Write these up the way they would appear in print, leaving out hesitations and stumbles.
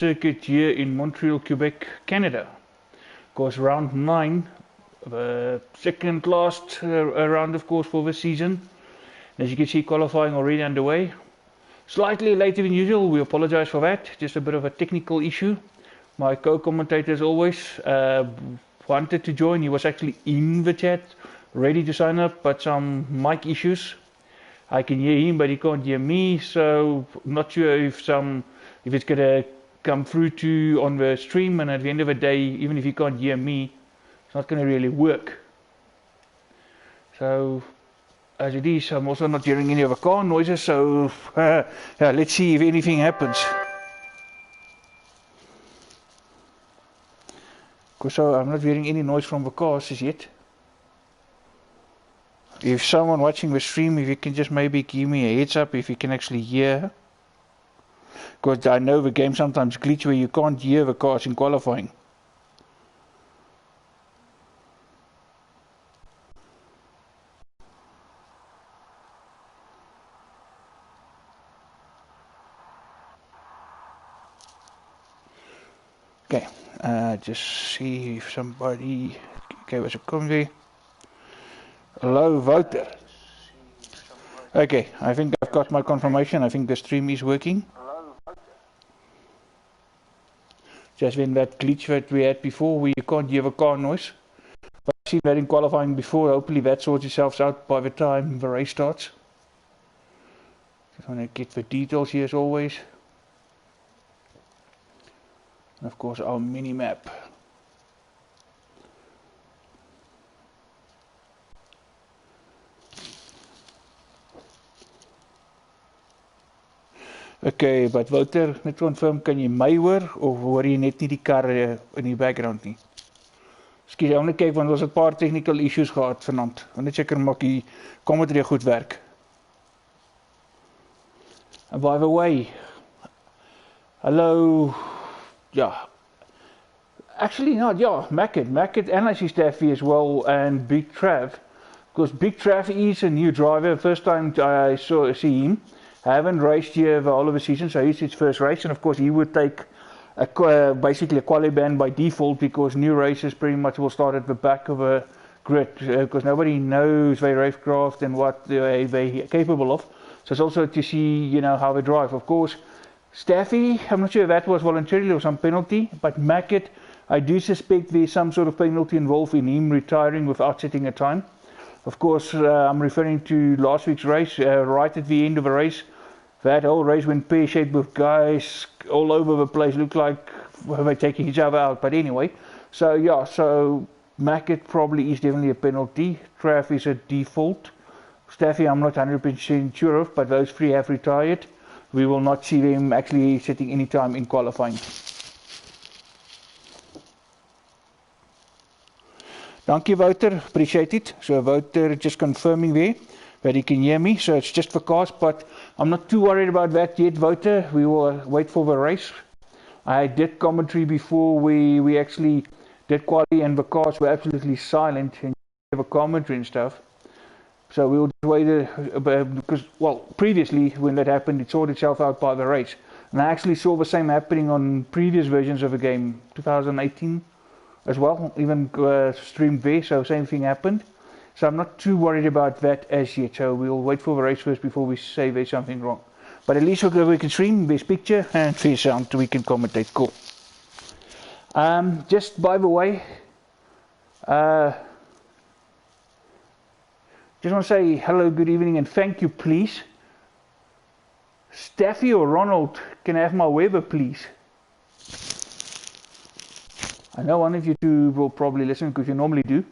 circuit here in Montreal, Quebec, Canada. Of course, round 9, the second last round, of course, for the season. As you can see, qualifying already underway. Slightly later than usual, we apologize for that. Just a bit of a technical issue. My co-commentator, as always, wanted to join. He was actually in the chat, ready to sign up, but some mic issues. I can hear him, but he can't hear me, so I'm not sure if it's gonna come through to on the stream, and at the end of the day, even if he can't hear me, it's not gonna really work. So as it is, I'm also not hearing any of the car noises, so yeah, let's see if anything happens. So I'm not hearing any noise from the cars as yet. If someone watching the stream, if you can just maybe give me a heads up if you can actually hear. Because I know the game sometimes glitch where you can't hear the cars in qualifying. Okay, just see if somebody gave us a comment. Hello, Botha. Okay, I think I've got my confirmation. I think the stream is working. Just when that glitch that we had before where you can't hear the car noise. But I've seen that in qualifying before. Hopefully that sorts itself out by the time the race starts. Just want to get the details here as always. And of course our mini map. Okay, but Wouter, net confirm, kan jy my hoor of hoor jy net nie die kar in die background nie? Skus, ek net kyk want ons het 'n paar technical issues gehad vanaand. Ek net seker maak die commentary goed werk. And by the way, hello, yeah. Actually not, yeah, Mackett and I see Staffy as well, and Big Trav. Because Big Trav is a new driver, first time I see him. I haven't raced here the whole of the season, so it's his first race, and of course he would take basically a quali ban by default, because new races pretty much will start at the back of a grid, because nobody knows their racecraft and what they're capable of. So it's also to see, you know, how they drive. Of course, Staffy, I'm not sure if that was voluntarily or some penalty, but Mackett, I do suspect there's some sort of penalty involved in him retiring without setting a time. Of course, I'm referring to last week's race, right at the end of the race. That whole race went pear-shaped with guys all over the place, looked like they're taking each other out. But anyway, so yeah, so Mackett probably is definitely a penalty. Trav is a default. Staffy, I'm not 100% sure of, but those three have retired. We will not see them actually setting any time in qualifying. Dankie Wouter, appreciate it. So Wouter just confirming there that he can hear me, so it's just for cars, but I'm not too worried about that yet, Wouter. We will wait for the race. I did commentary before we actually did quali, and the cars were absolutely silent and you have a commentary and stuff. So we'll just wait because, well, previously when that happened, it sorted itself out by the race. And I actually saw the same happening on previous versions of the game, 2018 as well, even streamed there, so same thing happened. So I'm not too worried about that as yet, so we'll wait for the race first before we say there's something wrong. But at least we can stream, there's picture, and there's sound, we can commentate, cool. Just by the way, just want to say hello, good evening, and thank you, please. Staffy or Ronald, can I have my Weber, please? I know one of you two will probably listen, because you normally do.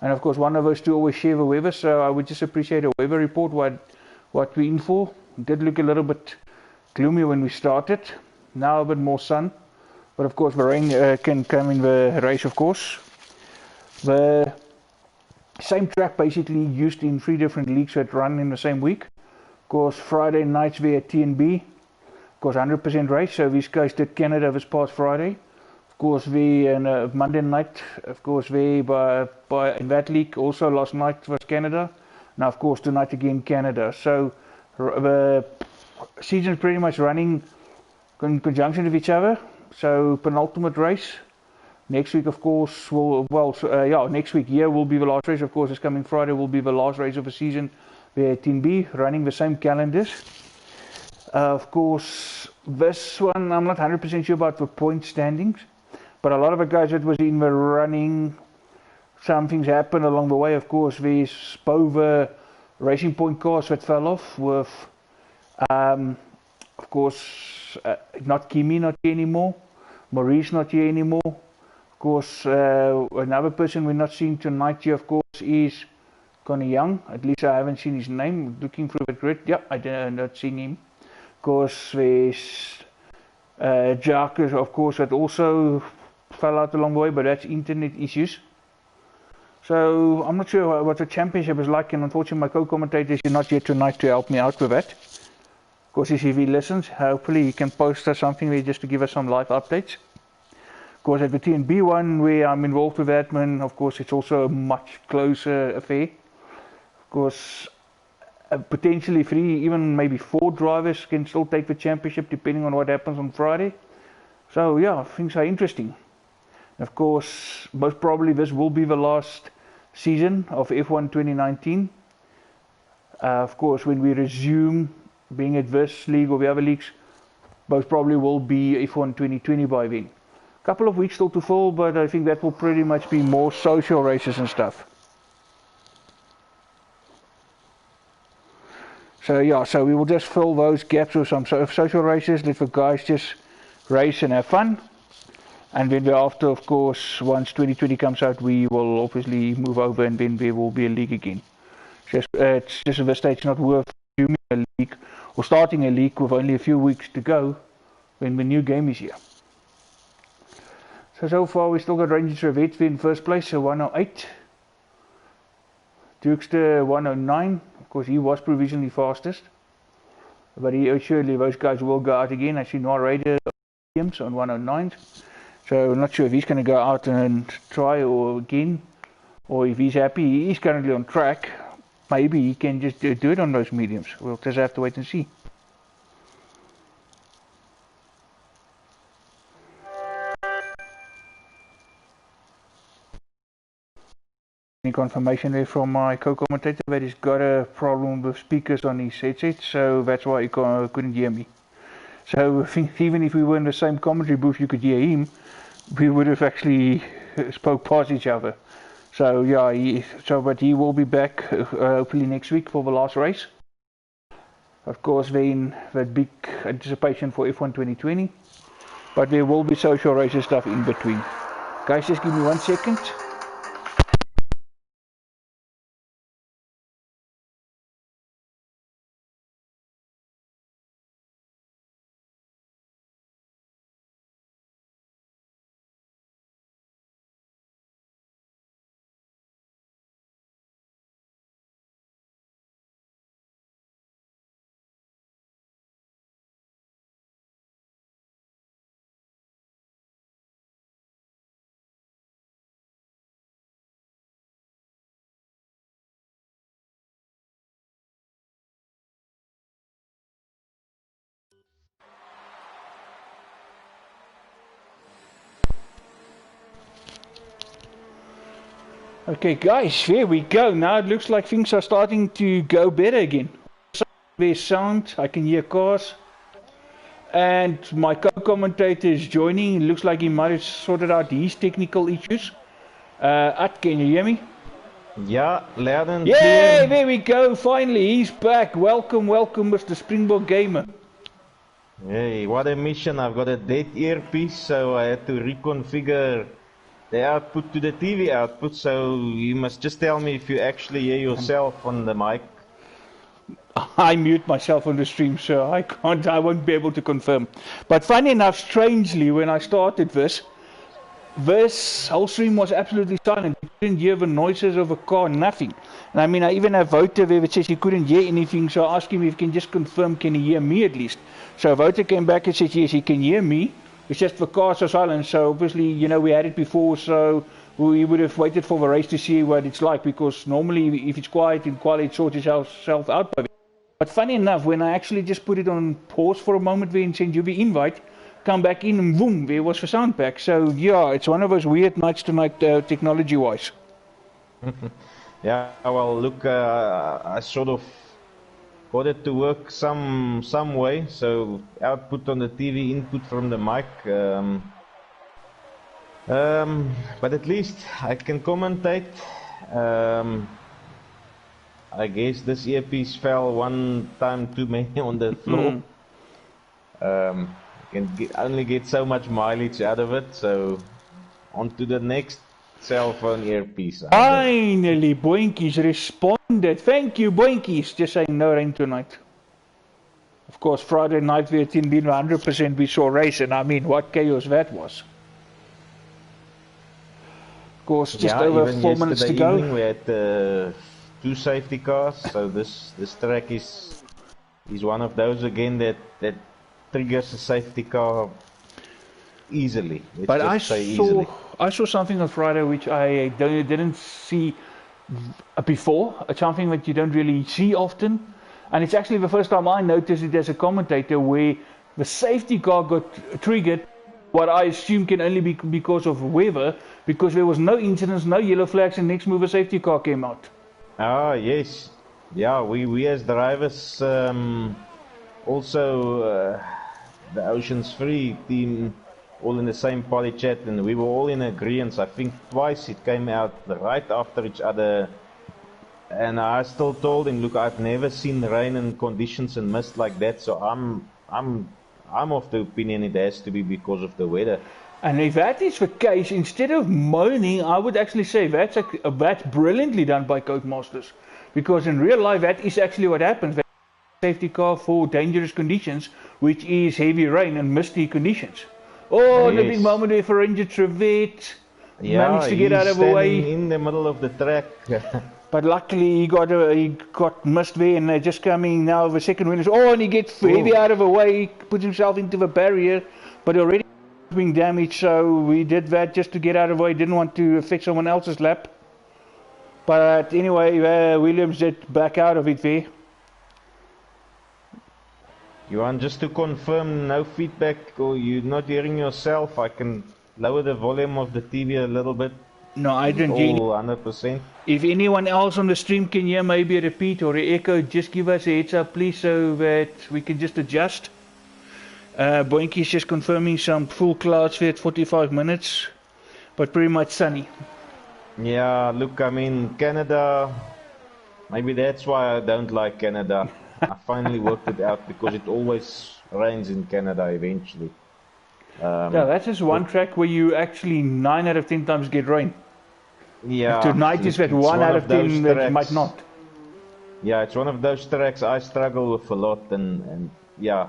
And of course, one of us two always share the weather, so I would just appreciate a weather report, what we're in for. It did look a little bit gloomy when we started, now a bit more sun. But of course, the rain can come in the race, of course. The same track basically used in 3 different leagues that run in the same week. Of course, Friday nights we had TNB, of course 100% race, so these guys did Canada this past Friday. Of course, we and Monday night, of course, we in that league also last night was Canada. Now, of course, tonight again Canada. So the season's pretty much running in conjunction with each other. So penultimate race. Next week, of course, next week here will be the last race. Of course, this coming Friday will be the last race of the season. Where Team B running the same calendars. Of course, this one I'm not 100% sure about the point standings, but a lot of the guys that was in the running, some things happened along the way. Of course, there's Botha Racing Point cars that fell off with, of course, not Kimi not here anymore, Maurice not here anymore. Of course, another person we're not seeing tonight here, of course, is Connie Young. At least I haven't seen his name. Looking through the grid, yep, I did not seen him. Of course, there's Dirk, of course, that also fell out along the way, but that's internet issues. So I'm not sure what the championship is like, and unfortunately my co-commentator is not here tonight to help me out with that. Of course, if he listens, hopefully he can post us something there just to give us some live updates. Of course, at the TNB one where I'm involved with admin, of course it's also a much closer affair. Of course, potentially 3, even maybe 4 drivers can still take the championship depending on what happens on Friday. So yeah, things are interesting. Of course, most probably this will be the last season of F1 2019. Of course, when we resume being at this league or the other leagues, most probably will be F1 2020 by then. A couple of weeks still to fall, but I think that will pretty much be more social races and stuff. So yeah, so we will just fill those gaps with some social races, let the guys just race and have fun. And then thereafter, of course, once 2020 comes out, we will obviously move over and then there will be a league again. It's just at this stage not worth resuming a league or starting a league with only a few weeks to go when the new game is here. So far we still got Rangers Revet in first place, so 108. Dirkster 109, of course he was provisionally fastest. But surely those guys will go out again. I see Noah Raider on 109. So I'm not sure if he's going to go out and try or again, or if he's happy. He's currently on track. Maybe he can just do it on those mediums. We'll just have to wait and see. Any confirmation there from my co-commentator that he's got a problem with speakers on his headset, so that's why he couldn't hear me. So I think even if we were in the same commentary booth, you could hear him. We would have actually spoke past each other. So yeah, but he will be back hopefully next week for the last race. Of course, then that big anticipation for F1 2020. But there will be social races stuff in between. Guys, just give me 1 second. Okay guys, there we go. Now it looks like things are starting to go better again. There's sound, I can hear cars. And my co-commentator is joining. It looks like he might have sorted out his technical issues. Attie, can you hear me? Yeah, loud and clear. Yay, there we go. Finally, he's back. Welcome, Mr. SpringbokGamer. Hey, what a mission. I've got a dead earpiece, so I had to reconfigure the output to the TV output, so you must just tell me if you actually hear yourself on the mic. I mute myself on the stream, so I won't be able to confirm. But funny enough, strangely, when I started this whole stream was absolutely silent. You couldn't hear the noises of a car, nothing. And I mean, I even have Botha where it says he couldn't hear anything, so I asked him if he can just confirm, can he hear me at least? So Botha came back and said, yes, he can hear me. It's just the cars are silent, so obviously, you know, we had it before, so we would have waited for the race to see what it's like, because normally if it's quiet in quality, it sorts itself out by then. But funny enough, when I actually just put it on pause for a moment and send you the invite, come back in and boom, there was the sound pack. So yeah, it's one of those weird nights tonight technology-wise. Yeah, well, look, I sort of got it to work some way. So output on the TV, input from the mic. But at least I can commentate. I guess this earpiece fell one time too many on the floor. Can only get so much mileage out of it, so on to the next cell phone earpiece. Finally, Boinkies responded. Thank you, Boinkies. Just saying no rain tonight. Of course, Friday night we had been 100% we saw race, and I mean, what chaos that was. Of course, just over 4 minutes to go. Evening we had 2 safety cars, so this track is one of those again that triggers a safety car easily. But I saw something on Friday which I didn't see before. It's something that you don't really see often, and it's actually the first time I noticed it as a commentator, where the safety car got triggered. What I assume can only be because of weather, because there was no incidents, no yellow flags, and next move a safety car came out. Ah, yes. Yeah, we as drivers, also the Oceans Free team, all in the same party chat, and we were all in agreement. I think twice it came out right after each other, and I still told him, look, I've never seen rain and conditions and mist like that, so I'm of the opinion it has to be because of the weather. And if that is the case, instead of moaning, I would actually say that's brilliantly done by Codemasters, because in real life that is actually what happens. Safety car for dangerous conditions, which is heavy rain and misty conditions. Oh, yes. The big moment there for Ranger Trevette. Managed to get out of the way. In the middle of the track. But luckily he got missed there, and they're just coming now. The second winners. Oh, and he gets heavy out of the way, puts himself into the barrier, but already being damaged. So we did that just to get out of the way. Didn't want to affect someone else's lap. But anyway, Williams did back out of it there. Johan, just to confirm, no feedback, or you're not hearing yourself? I can lower the volume of the TV a little bit. No, I didn't hear. 100%. If anyone else on the stream can hear maybe a repeat or an echo, just give us a heads up, please, so that we can just adjust. Boinky's just confirming some full clouds for 45 minutes, but pretty much sunny. Yeah, look, I mean, Canada, maybe that's why I don't like Canada. I finally worked it out, because it always rains in Canada eventually. Yeah, that's just one track where you actually 9 out of 10 times get rain. Yeah. And tonight is that 1 out of 10 that might not. Yeah, it's one of those tracks I struggle with a lot, and yeah,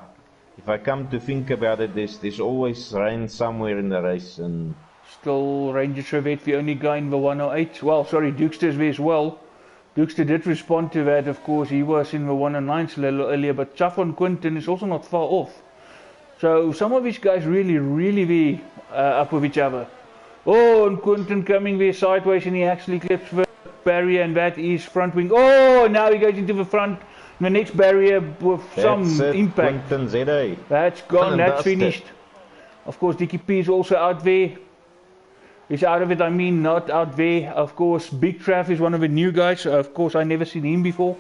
if I come to think about it, there's always rain somewhere in the race. And still Ranger Trevette, the only guy in the 108. Well, sorry, Dukster's there as well. Dukester did respond to that, of course. He was in the 109s a little earlier, but Chaffon Quinton is also not far off. So some of these guys really be up with each other. Oh, and Quinton coming there sideways, and he actually clips the barrier, and that is front wing. Oh, now he goes into the front, the next barrier with some impact. Quinton's head, that's gone, that's finished. Of course, Dickie P is also out there. He's out of it, I mean, not out there. Of course, Big Trav is one of the new guys. Of course, I never seen him before.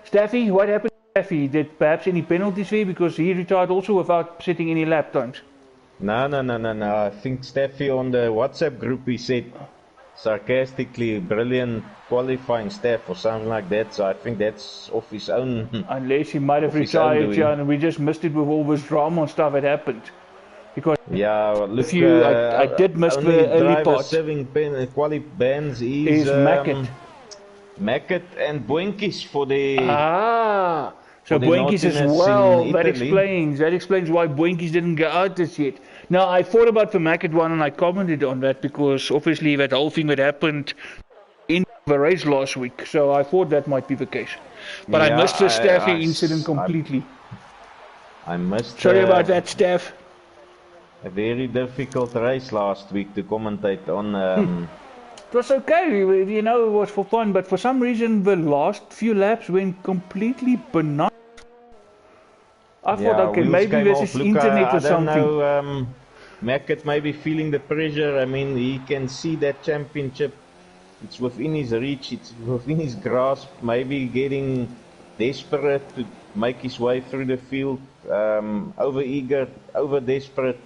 Staffy, what happened to Staffy? Did perhaps any penalties there? Because he retired also without setting any lap times. No. I think Staffy on the WhatsApp group, he said sarcastically, brilliant qualifying staff or something like that. So I think that's off his own. Unless he might have retired, yeah, and we just missed it with all this drama and stuff that happened. Because yeah, look, I did miss the early part. Serving quali bans is Mackett and Boinkies for the. So Boinkies as well. That explains why Boinkies didn't go out this yet. Now I thought about the Mackett one, and I commented on that, because obviously that whole thing that happened in the race last week. So I thought that might be the case. But yeah, I missed the Staffy incident completely. I missed. Sorry about that, Staff. A very difficult race last week to commentate on. It was okay, you know, it was for fun, but for some reason the last few laps went completely bananas. I thought, okay, wheels maybe came this off. is Look, internet I or don't something. know. Mackett may be feeling the pressure. I mean, he can see that championship. It's within his reach. It's within his grasp. Maybe getting desperate to make his way through the field. Over eager, over desperate.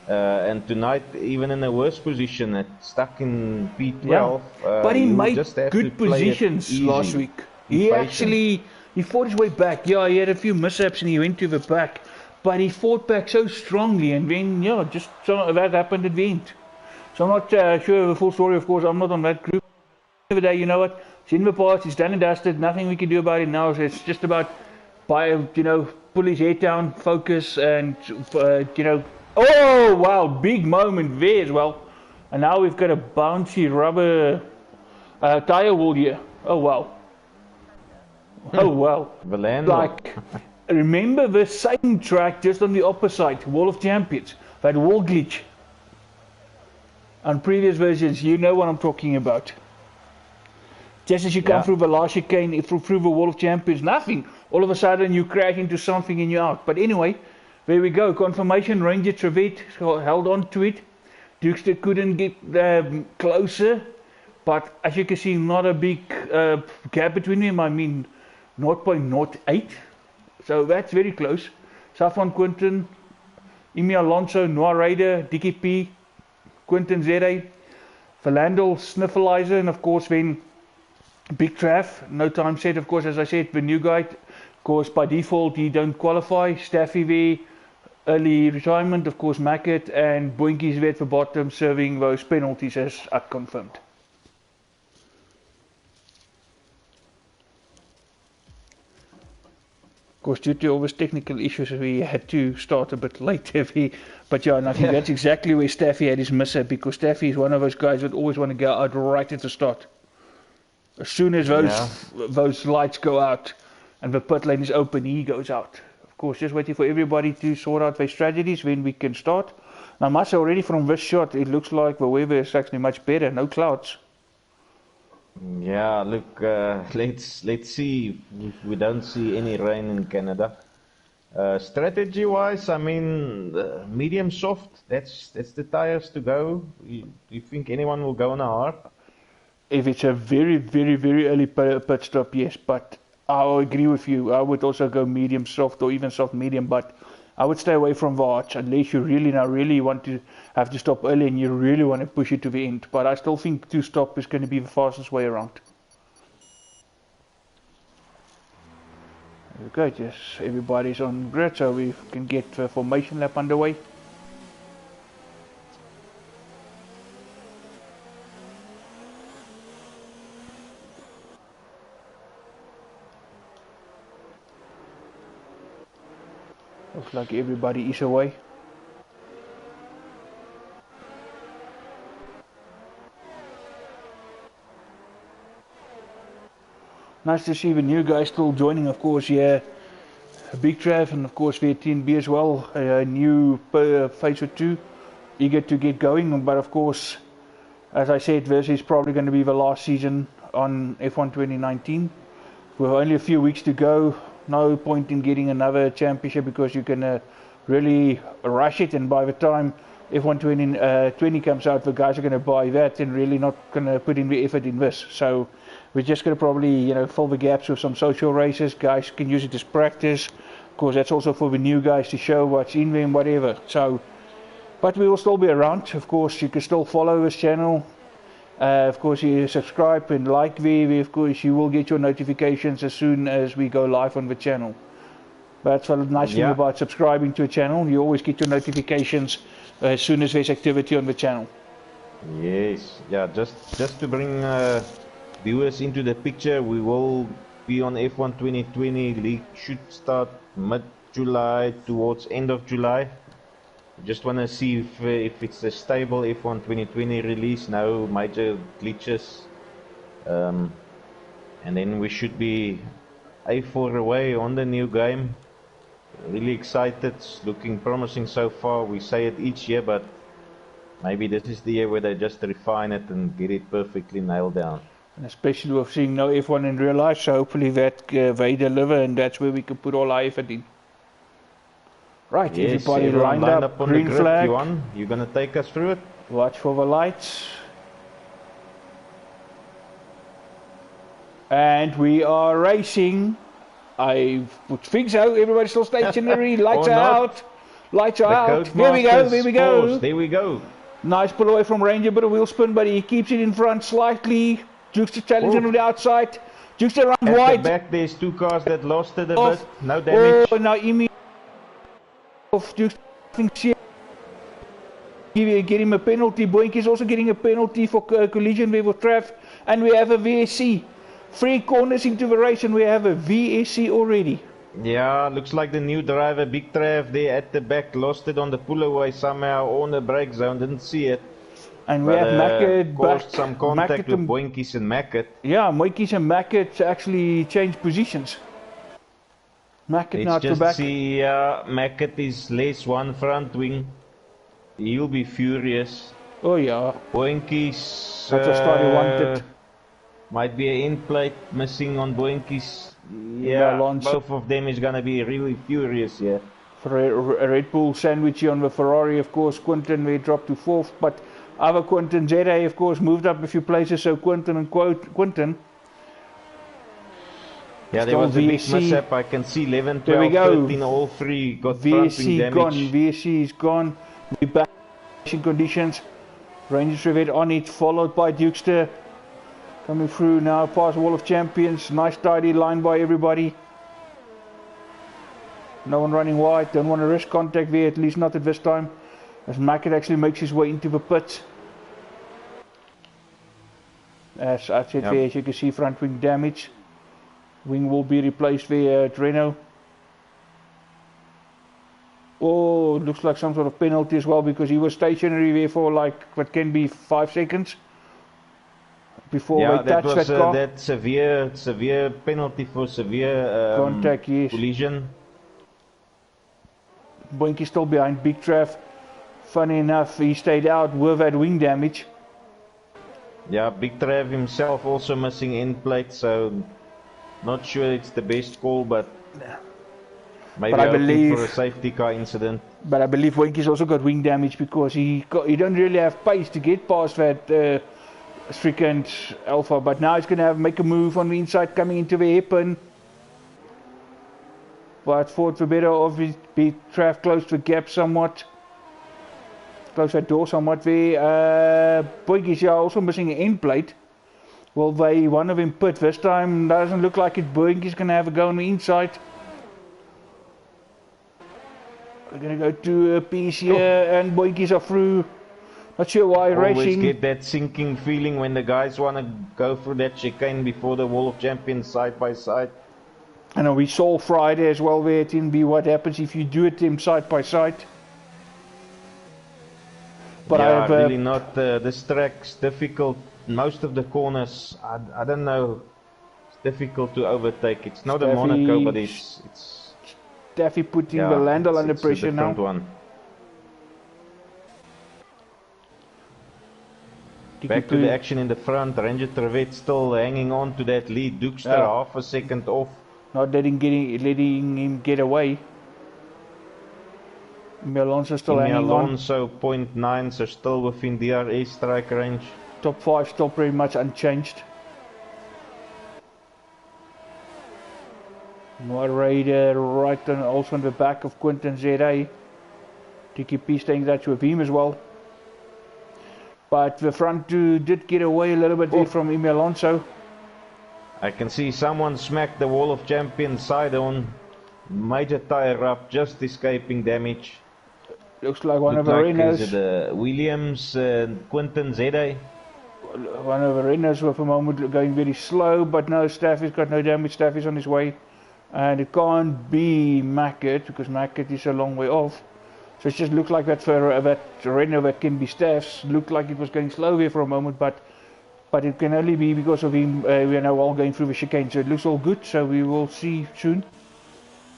And tonight, even in a worse position, stuck in P12, Yeah, but he he'll made just have to good play it positions last easy. week. Be He patient. actually, he fought his way back. Yeah, he had a few mishaps and he went to the back, but he fought back so strongly, and then, yeah, just so that happened at the end. So I'm not sure of the full story, of course. I'm not on that group. At the end of the day, you know what? It's in the past, it's done and dusted, nothing we can do about it now. So it's just about, pull his head down, focus, and, oh, wow, big moment there as well. And now we've got a bouncy rubber tire wall here. Oh, wow. Oh, wow. Like, remember the same track just on the opposite, Wall of Champions, that wall glitch. On previous versions, you know what I'm talking about. Just as you come through the last chicane, through the Wall of Champions, nothing. All of a sudden you crash into something and you're out. But anyway, there we go. Confirmation, Ranger Trevette held on to it. Dukester couldn't get closer. But as you can see, not a big gap between them. I mean, 0.08. So that's very close. Safon Quinton, Emi Alonso, Noah Raider, Dickie P, Quinton Zere, Verlandel, Sniffleizer, and of course then Big Trav, no time set, of course, as I said, the new guy, of course, by default, he don't qualify. Staffy there, early retirement, of course, Mackett, and Boinkies there at the bottom, serving those penalties as confirmed. Of course, due to all these technical issues, we had to start a bit late. But yeah, and I think that's exactly where Staffy had his misstep, because Staffy is one of those guys that always want to go out right at the start. As soon as those lights go out and the pit lane is open, he goes out. Of course, just waiting for everybody to sort out their strategies when we can start. Now, I must say already from this shot, it looks like the weather is actually much better. No clouds. Yeah, look, let's see if we don't see any rain in Canada. Strategy-wise, I mean, medium soft. That's the tires to go. Do you think anyone will go on a hard? If it's a very, very, very early pit stop, yes. But I'll agree with you. I would also go medium soft or even soft medium. But I would stay away from the arch unless you really want to have to stop early and you really want to push it to the end. But I still think two stop is going to be the fastest way around. Okay, just everybody's on grid, so we can get the formation lap underway. Looks like everybody is away. Nice to see the new guys still joining, of course, yeah. Big Trav and of course V10B as well, a new phase or two, eager to get going. But of course, as I said, this is probably going to be the last season on F1 2019. With only a few weeks to go, no point in getting another championship because you're going to really rush it, and by the time F1 2020 comes out, the guys are going to buy that and really not going to put in the effort in this. So we're just going to probably, fill the gaps with some social races. Guys can use it as practice. Of course, that's also for the new guys to show what's in them, whatever. So, but we will still be around. Of course, you can still follow this channel. Of course, you subscribe and like there. Of course, you will get your notifications as soon as we go live on the channel. That's the nice thing about subscribing to a channel. You always get your notifications as soon as there's activity on the channel. Yes, yeah, just to bring viewers into the picture, we will be on F1 2020. League should start mid-July towards end of July. Just want to see if it's a stable F1 2020 release, no major glitches, and then we should be A4 away on the new game. Really excited, it's looking promising so far. We say it each year, but Maybe this is the year where they just refine it and get it perfectly nailed down. And especially with seeing no F1 in real life, so hopefully that they deliver, and that's where we can put all our effort in. Right, Yes, everybody everyone lined up, on green the grid. flag. You're gonna take us through it? Watch for the lights. And we are racing. I would think so. Everybody's still stationary. Lights are out. Lights are out. There we go. There we go. There we go. Nice pull away from Ranger, bit of wheel spin, but he keeps it in front slightly. Jukester challenging on the outside. Jukester runs wide. At the back, there's two cars that lost it a bit. No damage. Oh, now Emi off. Jukester get him a penalty. Boink is also getting a penalty for collision with Trav, and we have a VSC. 3 corners into the race, and we have a VSC already. Yeah, looks like the new driver, Big Trav, there at the back, lost it on the pull away somehow on the brake zone, didn't see it. And we have Mackett caused some contact with Boinkies and Mackett. Yeah, Boinkies and Mackett actually changed positions. Mackett now to back. See, Mackett is less one front wing. He'll be furious. Oh yeah. Boinkies. That's what Starry wanted. Might be an end plate missing on Boinkies. Yeah, both of them is gonna be really furious here. For a Red Bull sandwich on the Ferrari, of course, Quinton may drop to 4th, but other Quinton Zeta, of course, moved up a few places, so Quinton and Quinton. Yeah, there was a big mishap. I can see 11, 12, 13, all 3 got front wing damage. Gone. VSC is gone. We're back in conditions. Ranger Trevette on it, followed by Dukester. Coming through now, past Wall of Champions. Nice tidy line by everybody. No one running wide. Don't want to risk contact there, at least not at this time. As Mackett actually makes his way into the pits. As I said there, as you can see, front wing damage. Wing will be replaced there at Renault. Oh, looks like some sort of penalty as well, because he was stationary there for like what can be 5 seconds. Before we touch that car. That severe penalty for severe contact, yes. Collision. Boinky still behind Big Trav. Funny enough, he stayed out with that wing damage. Yeah, Big Trav himself also missing end plate, so not sure it's the best call, but maybe I believe for a safety car incident. But I believe Boinky's also got wing damage because he don't really have pace to get past that Strickland Alpha, but now he's going to make a move on the inside coming into the hairpin. But for the better of it, Big Trav close the gap somewhat. Close that door somewhat there. Boinky's also missing an end plate. Well, they one of them pit this time. Doesn't look like it. Boinky's going to have a go on the inside. We're going to go to a piece here, and Boinky's are through. Not sure why racing. Always get that sinking feeling when the guys want to go through that chicane before the Wall of Champions side by side. And we saw Friday as well there at NB what happens if you do it them side by side. But yeah, really not. This track's difficult. Most of the corners, I don't know. It's difficult to overtake. It's not a Monaco, but it's Staffy putting the Landau under pressure now. One. Back to the action in the front. Ranger Trevette still hanging on to that lead. Dukester half a second off. Not letting him get away. Alonso still hanging on. Alonso 0.9, so still within DRS strike range. Top 5 still pretty much unchanged. Moderator right on, also on the back of Quinton ZA. TKP staying in touch with him as well. But the front two did get away a little bit there from Emi Alonso. I can see someone smacked the Wall of Champions side on. Major tire up, just escaping damage. Looks like one of the Renaults. Williams, Quinton ZA. One of the Renaults with a moment going very slow, but no, Staffy's got no damage. Staffy's on his way. And it can't be Mackett, because Mackett is a long way off. So it just looks like that for that Renault that can be Staff's. Looked like it was going slow here for a moment, but it can only be because of him. We are now all going through the chicane, so it looks all good. So we will see soon.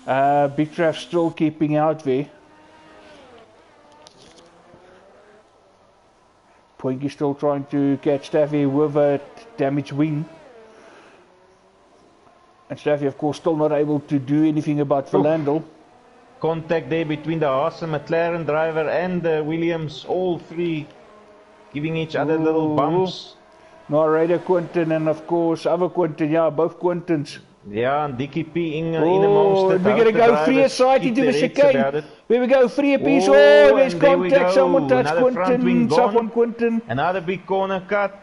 Big Trav still keeping out there. Poinky still trying to catch Staffy with a damaged wing. And Staffy, of course, still not able to do anything about Verlandel. Contact there between the Haas and McLaren driver and the Williams, all three giving each other little bumps. Narrator Quinton and of course other Quinton, yeah, both Quintons. Yeah, and Dickie P in amongst it. We're going to go free aside into the chicane. Here we go, free a piece. There's contact. Someone touched Quinton. Safwan Quinton. Another big corner cut.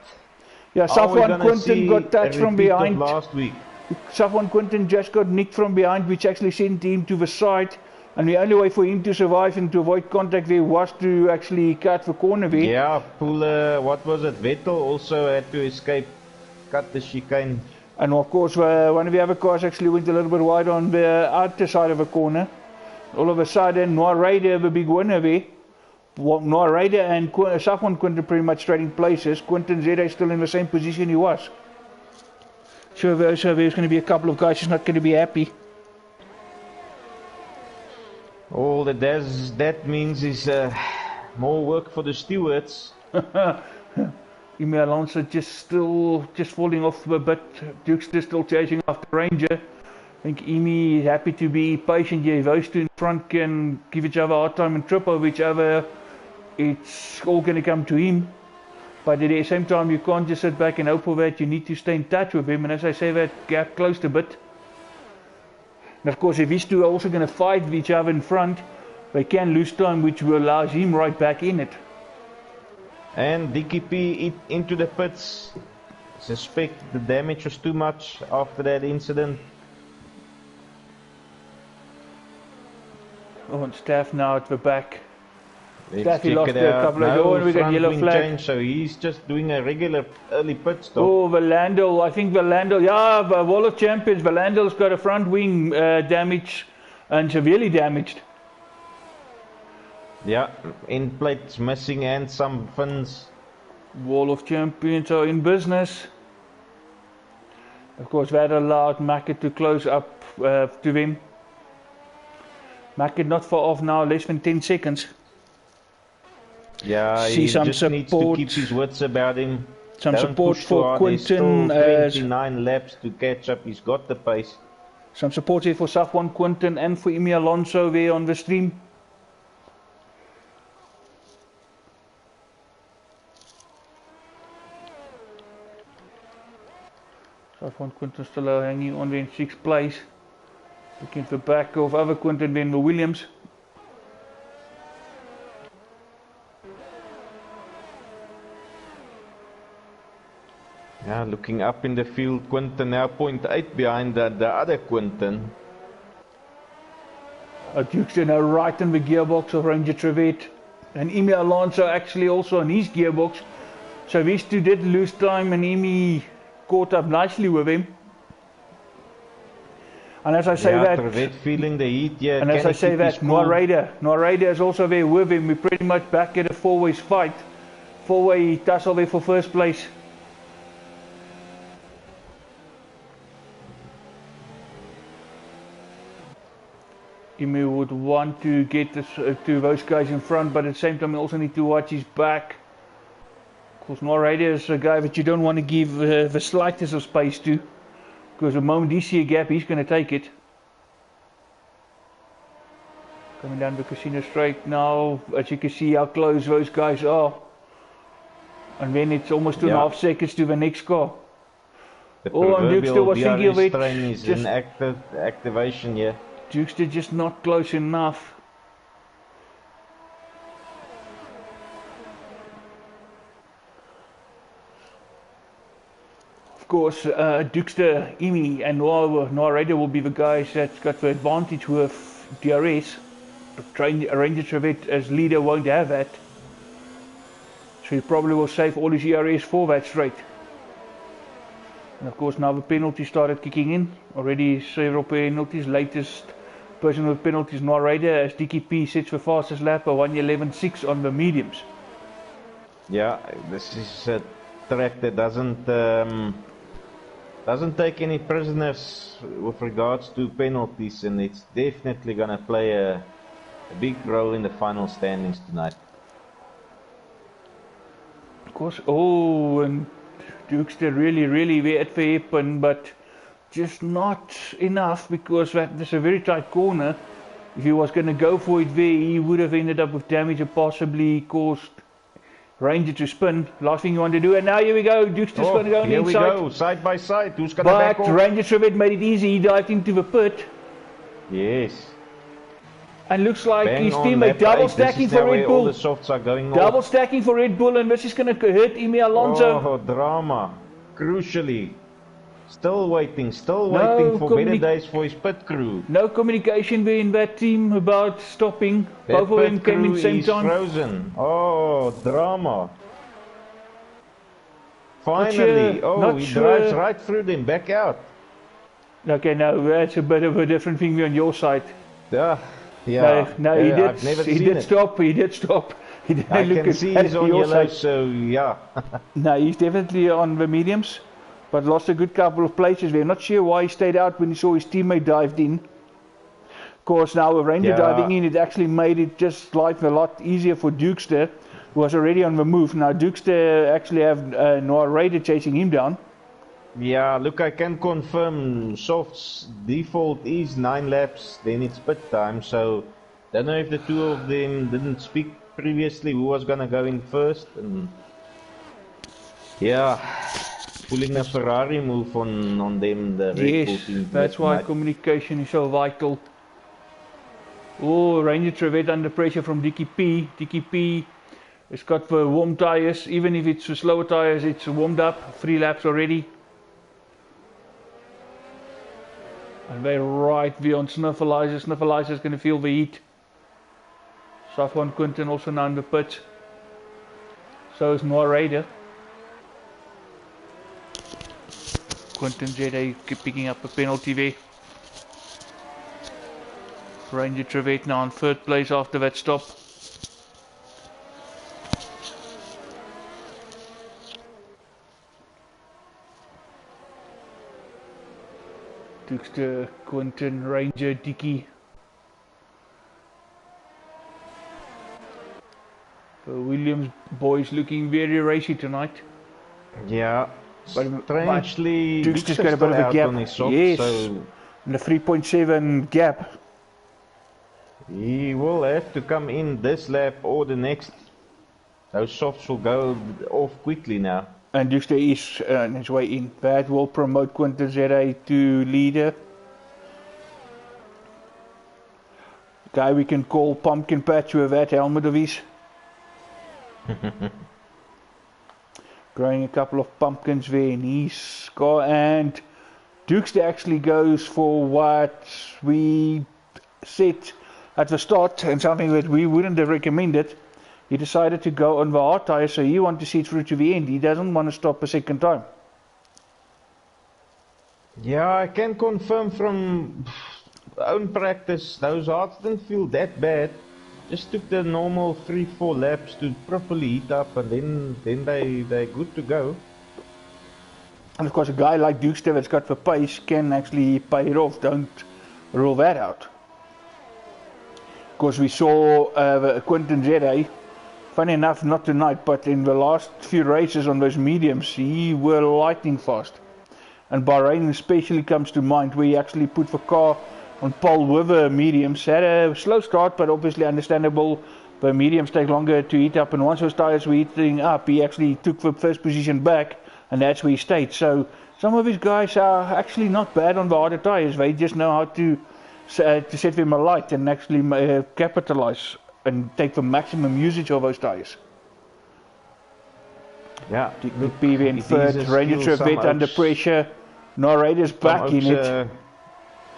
Yeah, Safwan Quinton got touched from behind. Last week. Safwan Quinton just got nicked from behind, which actually sent him to the side. And the only way for him to survive and to avoid contact there was to actually cut the corner there. Yeah, what was it? Vettel also had to escape, cut the chicane. And of course, one of the other cars actually went a little bit wide on the outer side of the corner. All of a sudden, Noir Raider, the big winner there. Noir Raider and Safwan Quinton pretty much trading places. Quinton Zeta is still in the same position he was. So there's going to be a couple of guys who's not going to be happy. All that means is more work for the stewards. Emi Alonso just falling off a bit. Duke's still chasing after Ranger. I think Emi is happy to be patient here. Those two in front can give each other a hard time and trip over each other. It's all going to come to him. But at the same time, you can't just sit back and hope for that. You need to stay in touch with him. And as I say, that gap closed a bit. And of course, if these two are also going to fight with each other in front, they can lose time, which will allow him right back in it. And Dickie P into the pits. Suspect the damage was too much after that incident. Oh, and Staff now at the back. Let's Staff, he lost a couple of no and we got yellow flag. Change, so he's just doing a regular early pit stop. Oh, Verlandel, I think Verlandel, yeah, the Wall of Champions, Verlandel's got a front wing damage and severely damaged. Yeah, end plates missing and some fins. Wall of Champions are in business. Of course, that allowed Mackett to close up to them. Mackett not far off now, less than 10 seconds. Yeah, he just needs to keep his wits about him. Some support for Quinton. 29 laps to catch up. He's got the pace. Some support here for Safwan Quinton and for Emi Alonso there on the stream. Safwan Quinton still hanging on there in 6th place. Looking for the back of other Quinton then the Williams. Yeah, looking up in the field, Quinton now 0.8 behind the other Quinton. Duke's now right in the gearbox of Ranger Trevette. And Emi Alonso actually also on his gearbox. So these two did lose time and Emi caught up nicely with him. And as I say that, Trevette feeling the heat, yeah. And as I say that, Noir Raider is also there with him. We're pretty much back at a four-way fight. Four-way tussle there for first place. Emi would want to get this, to those guys in front, but at the same time, you also need to watch his back. Of course, Noir Raider is a guy that you don't want to give the slightest of space to, because the moment he sees a gap, he's going to take it. Coming down the Casino Straight now, as you can see how close those guys are. And then it's almost 2.5 seconds to the next car. And Duke still was thinking of it. Is just in activation, yeah. Duke's just not close enough. Of course, Dukester, Emi and Noir Raider will be the guys that's got the advantage with DRS. Ranger Trevette as leader won't have that. So he probably will save all his ERS for that straight. And of course now the penalty started kicking in. Already several penalties. Latest person with penalties Noir Raider as DKP sets the fastest lap of 1:11.6 on the mediums. Yeah, this is a track that doesn't take any prisoners with regards to penalties, and it's definitely gonna play a big role in the final standings tonight. Of course. Oh, and Dukester really were at for happen, but just not enough because that's a very tight corner. If he was going to go for it there, he would have ended up with damage and possibly caused Ranger to spin. Last thing you want to do, and now here we go. Dukester's going to go here inside. Here we go, side by side. Who's going to back off? But Ranger Trevet made it easy. He dived into the pit. Yes. And looks like Bang his on teammate double stacking for Red Bull. All the softs are going double off. stacking for Red Bull, and this is going to hurt Emi Alonso. Oh, drama. Crucially. Still waiting for better days for his pit crew. No communication between that team about stopping. Both of them came in the same time. Frozen. Oh, drama. Finally. He drives right through them, back out. Okay, no, that's a bit of a different thing on your side. Yeah. No, he did stop. He did stop. He didn't I look can see he's on yellow, side. so yeah. No, he's definitely on the mediums, but lost a good couple of places there. Not sure why he stayed out when he saw his teammate dived in. Of course, now with Ranger diving in, it actually made it just life a lot easier for Dukester, who was already on the move. Now Dukester actually have Noah Raider chasing him down. Yeah, look, I can confirm Soft's default is 9 laps, then it's pit time, so don't know if the two of them didn't speak previously who was gonna go in first, and yeah, pulling a Ferrari move on them, the Red Bull team. That's why communication is so vital. Oh, Ranger Trevet under pressure from Dickie P. Dickie P has got the warm tyres, even if it's slower tyres, it's warmed up, 3 laps already. And they're right beyond Snuffleizer. Snuffleizer's going to feel the heat. Safwan Quinton also now in the pit. So is Noah Raider. Quinton Jedi keep picking up a penalty there. Ranger Trevet now in 3rd place after that stop. Dukester, Quinton, Ranger, Dickie. The Williams boys looking very racy tonight. Yeah, but strangely, Dukester's got a bit of a gap. On his soft, yes, so and a 3.7 gap. He will have to come in this lap or the next. Those softs will go off quickly now. And Dukester is on his way in. That will promote Quinton Zera to leader. Guy we can call Pumpkin Patch with that helmet of his. Growing a couple of pumpkins there in his car, and Dukester actually goes for what we said at the start, and something that we wouldn't have recommended. He decided to go on the hard tyre, so he wants to see it through to the end. He doesn't want to stop a second time. Yeah, I can confirm from own practice, those hards didn't feel that bad. Just took the normal 3-4 laps to properly heat up, and then they're good to go. And of course, a guy like Dukester that's got the pace can actually pay it off. Don't rule that out. Of course, we saw Quinton Zera. Funny enough, not tonight, but in the last few races on those mediums, he were lightning fast. And Bahrain especially comes to mind, where he actually put the car on pole with the mediums. Had a slow start, but obviously understandable. The mediums take longer to heat up, and once those tyres were heating up, he actually took the first position back, and that's where he stayed. So some of his guys are actually not bad on the harder tyres. They just know how to set them alight and actually capitalize and take the maximum usage of those tyres. Yeah, PV in 3rd, Ranger Trevet under pressure. No Raiders back in it.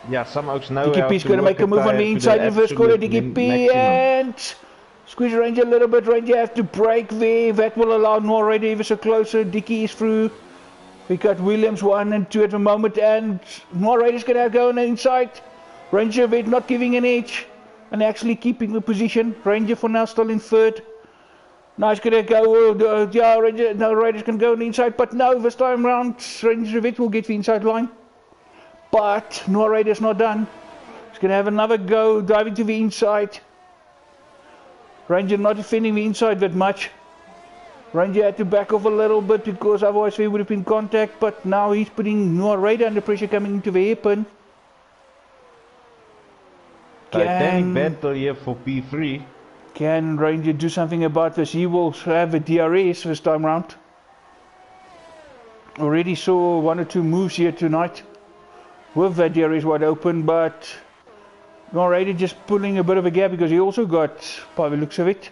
Yeah, some oaks know Dickie P's going to make a move on the inside in first corner. Dickie P and squeeze Ranger a little bit. Ranger have to break there. That will allow Noah Raider ever so closer. Dickie is through. We got Williams 1 and 2 at the moment, and Noah Raider's going to go on the inside. Ranger Vet not giving an edge and actually keeping the position. Ranger for now still in 3rd. Now he's going to go, yeah, Ranger, no, Raiders can go on the inside, but no, this time round, Ranger Vet will get the inside line. But Noah Raider's not done. He's going to have another go, diving to the inside. Ranger not defending the inside that much. Ranger had to back off a little bit because otherwise we would have been contact, but now he's putting more radar under pressure coming into the hairpin. Titanic battle here for P3. Can Ranger do something about this? He will have a DRS this time round. Already saw 1 or 2 moves here tonight with that DRS wide open, but already just pulling a bit of a gap because he also got, by the looks of it,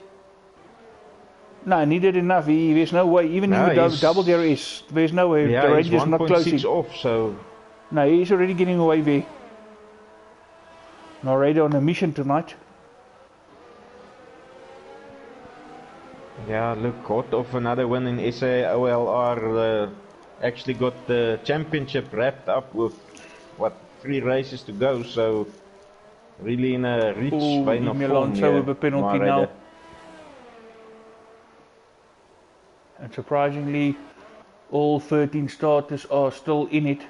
no, needed enough. There's no way, even with double DRS, there's no way. Yeah, the Ranger's not closing. He's 1.6 off, so no, he's already getting away there. Already on a mission tonight. Yeah, look, hot off another win in SA OLR. Actually got the championship wrapped up with, what, 3 races to go, so really in a rich vein of form here. With a penalty now. And surprisingly, all 13 starters are still in it.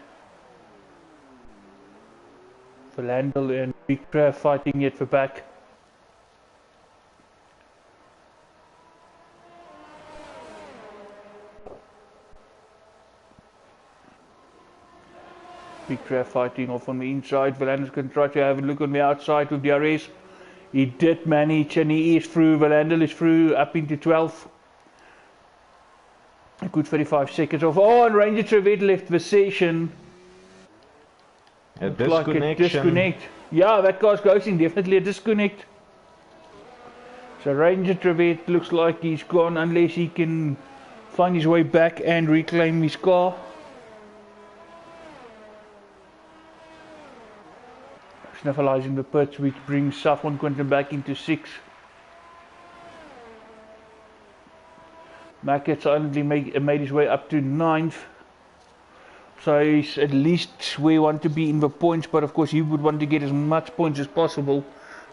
Verlandel and Big Trav fighting yet for back. Big Trav fighting off on the inside. Verlandel's going to try to have a look on the outside with DRS. He did manage and he is through. Verlandel is through up into 12. A good 35 seconds off. Oh, and Ranger Trevette left the session. A disconnection. Like a disconnect. Yeah, that car's ghosting. Definitely a disconnect. So Ranger Trevette looks like he's gone unless he can find his way back and reclaim his car. Snuffleizing the pits, which brings Safwan Quinton back into 6. Mackett silently made his way up to 9th. So he's at least where he wants to be in the points, but of course he would want to get as much points as possible.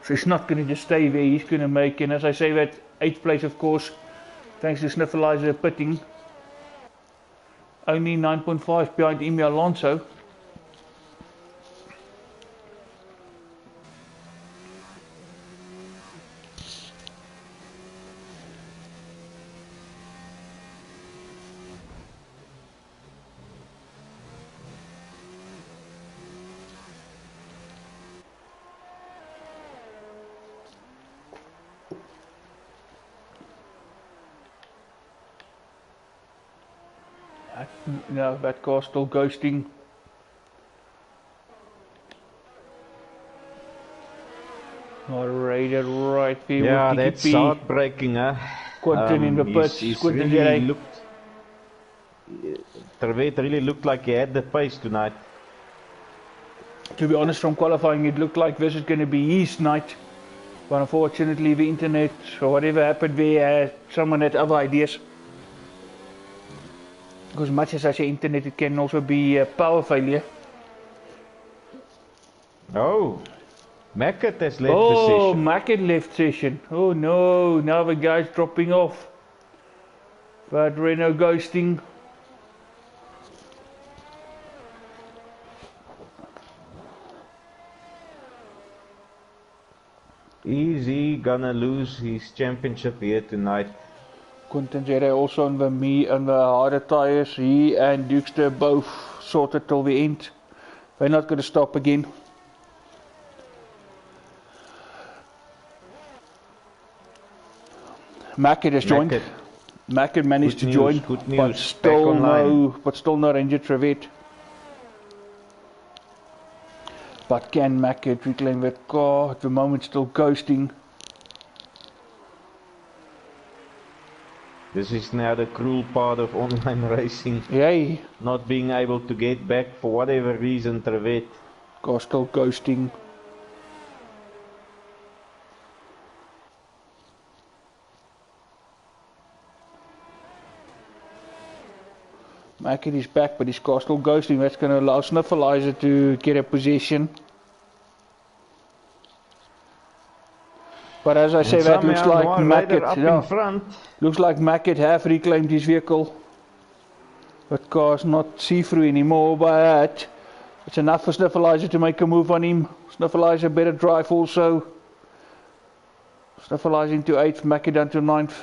So he's not going to just stay there, he's going to make, and as I say, that 8th place of course, thanks to Snuffleizer pitting. Only 9.5 behind Emi Alonso. No, that car's still ghosting. Alright, right there. Yeah, that's heartbreaking, huh? Quinton in the pits. Quinton really looked. Trevette really looked like he had the pace tonight. To be honest, from qualifying, it looked like this is going to be his night. But unfortunately, the internet or whatever happened there, someone had other ideas. Because much as I say internet, it can also be a power failure. Oh, Mackett has left the session. Oh, Mackett left session. Oh no, now the guy's dropping off. But Renault ghosting. Is he gonna lose his championship here tonight? Quinton Zere also on the harder tyres. He and Dukester both sorted till the end. They're not going to stop again. Mackett has joined. Mackett managed to join, but still no Ranger Trevette. But can Mackett reclaim that car? At the moment still ghosting. This is now the cruel part of online racing. Yay. Not being able to get back for whatever reason, Trevette. Car still ghosting. Mackett is back, but his car still ghosting. That's going to allow Snuffleizer to get a position. But as I say, that looks like Mackett. Looks like Mackett have reclaimed his vehicle. That car's not see-through anymore, but it's enough for Snuffleizer to make a move on him. Snuffleizer better drive also. Snuffleizer into 8th, Mackett down to 9th.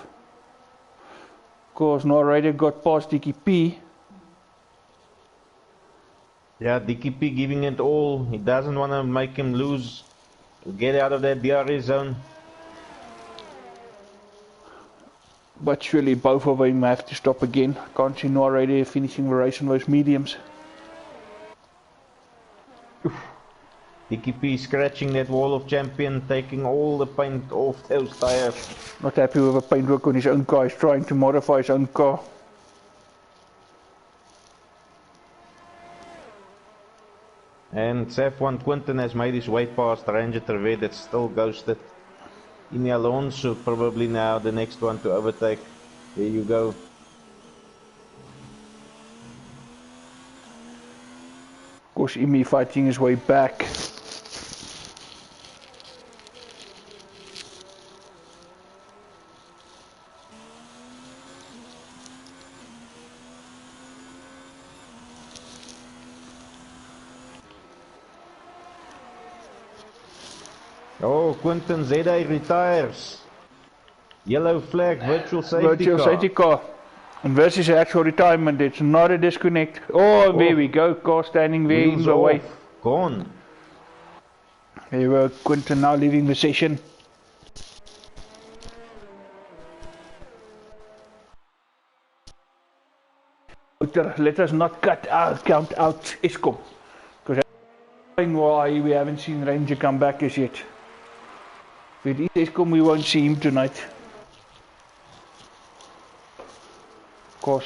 course, narrator got past Dickie P. Yeah, Dickie P giving it all. He doesn't want to make him lose. Get out of that DRS zone. But surely both of them have to stop again. Can't see narrator finishing the race on those mediums. Dickie P scratching that wall of champion, taking all the paint off those tires. Not happy with the paintwork on his own car. He's trying to modify his own car. And Saf1 Quinton has made his way past Ranger Trevet that's still ghosted. Ini Alonso probably now the next one to overtake. There you go. Of course, Imi fighting his way back. Oh, Quinton ZA retires. Yellow flag, virtual Safety car. And this is actual retirement, it's not a disconnect. Oh, there we go, car standing there in the way. Gone. There we go, Quinton now leaving the session. Let us not count out Eskom. Because that's why we haven't seen Ranger come back as yet. If it is Eskom, we won't see him tonight.